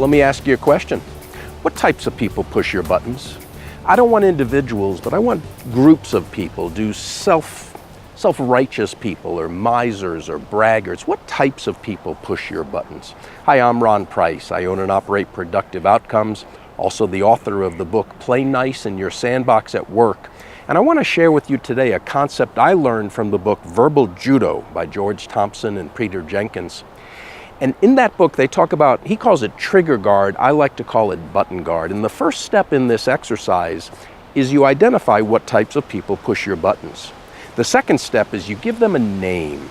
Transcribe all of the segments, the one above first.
Let me ask you a question. What types of people push your buttons? I don't want individuals, but I want groups of people. Do self-righteous people or misers or braggarts? What types of people push your buttons? Hi, I'm Ron Price. I own and operate Productive Outcomes, also the author of the book Play Nice in Your Sandbox at Work. And I want to share with you today a concept I learned from the book Verbal Judo by George Thompson and Peter Jenkins. And in that book, they talk about, he calls it trigger guard, I like to call it button guard. And the first step in this exercise is you identify what types of people push your buttons. The second step is you give them a name.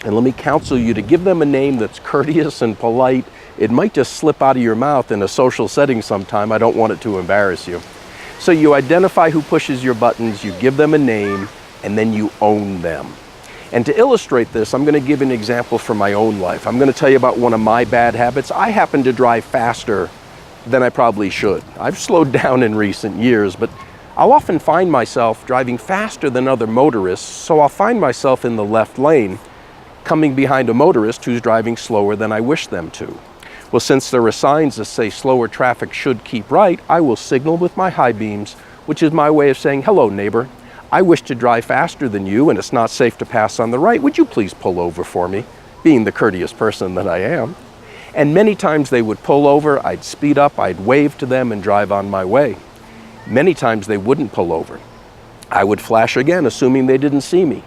And let me counsel you to give them a name that's courteous and polite. It might just slip out of your mouth in a social setting sometime. I don't want it to embarrass you. So you identify who pushes your buttons, you give them a name, and then you own them. And to illustrate this, I'm going to give an example from my own life. I'm going to tell you about one of my bad habits. I happen to drive faster than I probably should. I've slowed down in recent years, but I'll often find myself driving faster than other motorists, so I'll find myself in the left lane, coming behind a motorist who's driving slower than I wish them to. Well, since there are signs that say slower traffic should keep right, I will signal with my high beams, which is my way of saying, hello, neighbor. I wish to drive faster than you, and it's not safe to pass on the right. Would you please pull over for me, being the courteous person that I am? And many times they would pull over, I'd speed up, I'd wave to them and drive on my way. Many times they wouldn't pull over. I would flash again, assuming they didn't see me.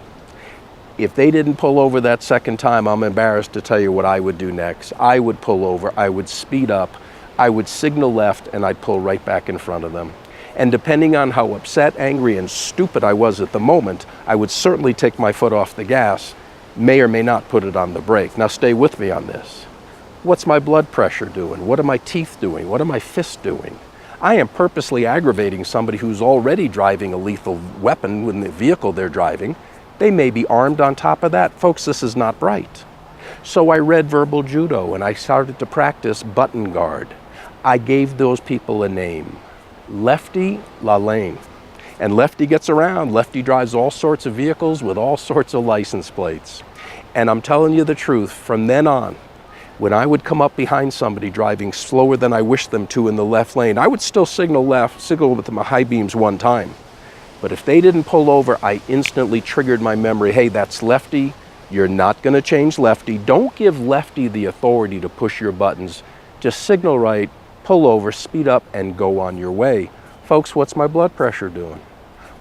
If they didn't pull over that second time, I'm embarrassed to tell you what I would do next. I would pull over, I would speed up, I would signal left, and I'd pull right back in front of them. And depending on how upset, angry, and stupid I was at the moment, I would certainly take my foot off the gas, may or may not put it on the brake. Now stay with me on this. What's my blood pressure doing? What are my teeth doing? What are my fists doing? I am purposely aggravating somebody who's already driving a lethal weapon in the vehicle they're driving. They may be armed on top of that. Folks, this is not right. So I read Verbal Judo and I started to practice button guard. I gave those people a name. Lefty, La Lane. And Lefty gets around. Lefty drives all sorts of vehicles with all sorts of license plates. And I'm telling you the truth, from then on, when I would come up behind somebody driving slower than I wished them to in the left lane, I would still signal left, signal with my high beams one time. But if they didn't pull over, I instantly triggered my memory, hey, that's Lefty, you're not gonna change Lefty. Don't give Lefty the authority to push your buttons. Just signal right, pull over, speed up, and go on your way. Folks, what's my blood pressure doing?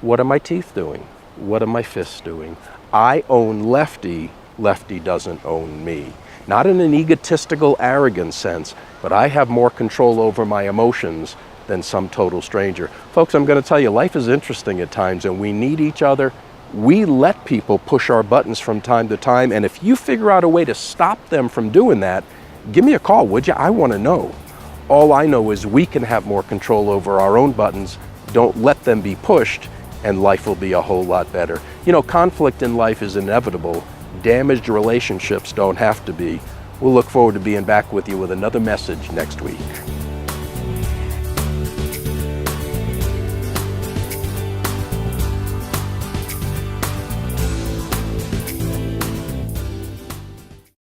What are my teeth doing? What are my fists doing? I own Lefty, Lefty doesn't own me. Not in an egotistical, arrogant sense, but I have more control over my emotions than some total stranger. Folks, I'm going to tell you, life is interesting at times, and we need each other. We let people push our buttons from time to time, and if you figure out a way to stop them from doing that, give me a call, would you? I want to know. All I know is we can have more control over our own buttons. Don't let them be pushed, and life will be a whole lot better. You know, conflict in life is inevitable. Damaged relationships don't have to be. We'll look forward to being back with you with another message next week.